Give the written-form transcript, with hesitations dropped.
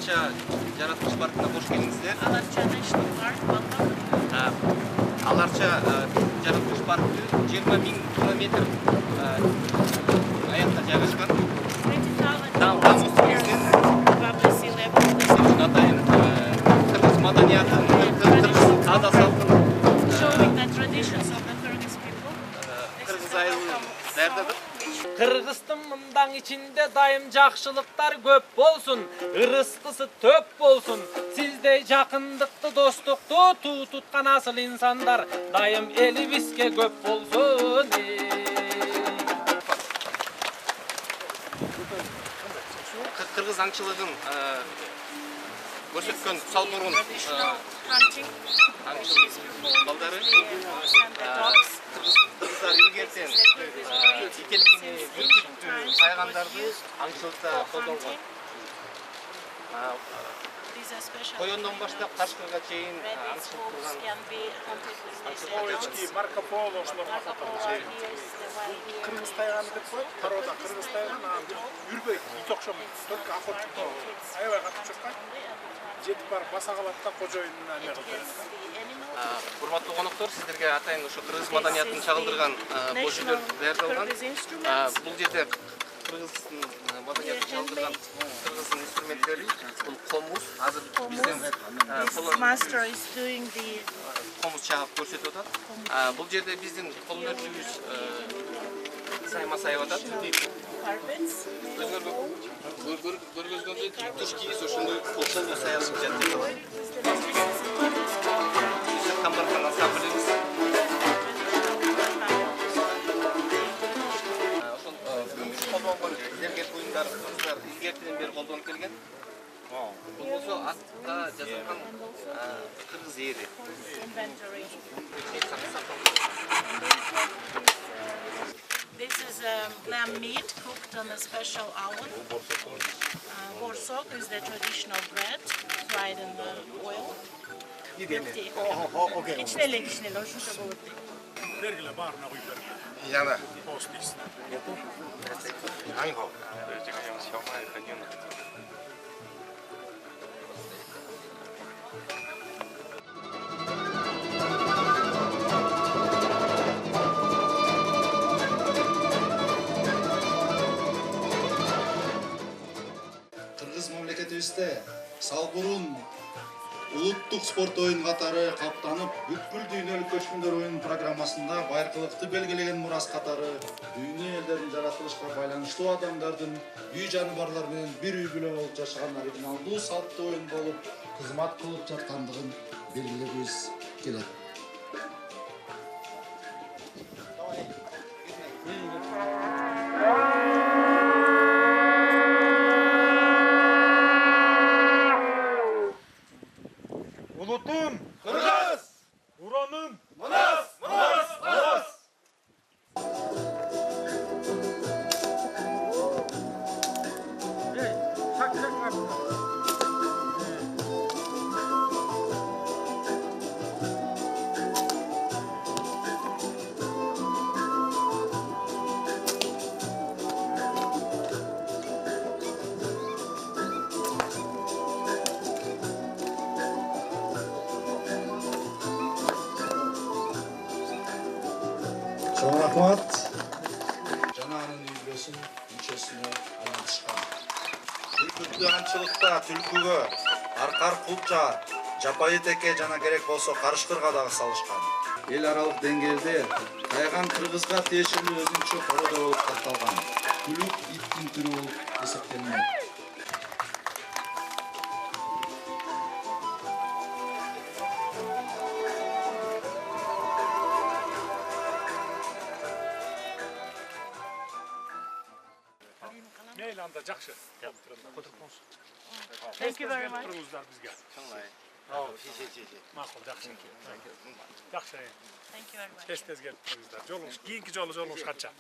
Аларча жараткыч паркына кош келиңиздер. Аларча National Park, welcome. Аларча жараткыч паркы 20.000 километр аякта жайгашкан. 20,000 Там kilometers above sea level. Атайын кыргыз маданиятын, кыргыз ада салтын Showing the traditions of the Kyrgyz people. кыргыз айылын даярдадык. Кыргыздын мындан ичинде дайым жакшылыктар көп болсун, ырыскысы төп болсун. Сиздей жакындыкты, достукту туу туткан асыл инсандар дайым элибизге көп болсун. Кыргыз аңчылыгын көрсөткөн салбурун Traditional hunting. балдары And the dogs. кыргыздар илгертен икелгини бүркүттү сайгандарды аңчылыкта колдонгон. These are special. Коёндон баштап ташкынга чейин Rabbits, аңчылык wolves кылган. can be hunted with these Овечки, animals. Марко Поло, ошолорго Marco катары. Polo, here is the one here. Кыргыз тайганы деп коет. Тароодо кыргыз тайган үрбөйт, ит окшомойт. Только охотник. Аябай катып чыккан. Жетип барып баса калат да кожоюнуна эме кылып берет. Урматтуу коноктор, сиздерге атайын ошо кыргыз маданиятын чагылдырган бошүлөр даярдалган. Kyrgyz instruments. Бул жерде кыргыздын маданиятын чагылдырган кыргыздын инструменттери, бул комуз, азыр бизден This master is doing the комуз чагып көрсөтүп атат. Бул жерде биздин кол өнөрчүбүз сайма сайып атат. carpets. Көргөзгөндөй туш кийиз ошондой колдуу саялып жатат. Камбархан ансамблибиз. Ошол колдонгон зергер буюмдар кыргыздар илгертен бери колдонуп келген. Бул болсо атта жазылган кыргыз эри. Inventory. This is lamb meat cooked on a special oven. Borsok is the traditional bread fried in the oil. Bitti. Кичинеле ошончо болот дейт. Бергиле баарына куюп бергиле. Яна. Пост дейсиз. Аңго. Кыргыз мамлекетибизде салбурун улуттук спорт оюн катары калыптанып, бүткүл дүйнөлүк көчкүндөр оюн программасында байыркылыкты белгилеген мурас катары дүйнө элдеринин жаратылышка байланыштуу адамдардын үй жаныбарлар менен бир үй бүлө болуп жашаган оригиналдуу салттуу оюн болуп кызмат кылып жаткандыгын белгилегибиз келет. Улутум кыргыз, уронум манас. Чоң рахмат. Жананын үй бүлөсүн мүчөсүнө айлантышкан. Бүркүттүү аңчылыкта түлкүгө, аркар кулча, жапайы теке жана керек болсо карышкырга дагы салышкан. Эл аралык деңгээлде тайган кыргызга тиешелүү өзүнчө порода болуп катталган. Күлүк иттин түрү болуп эсептелинет. Мейли анда жакшы. Thank you very much. Кыргыздар бизге. Макул, жакшы. Жакшы. Thank you very much. Тез келип туруңуздар. Жолуңуз, кийинки жолу жолуңуз канча?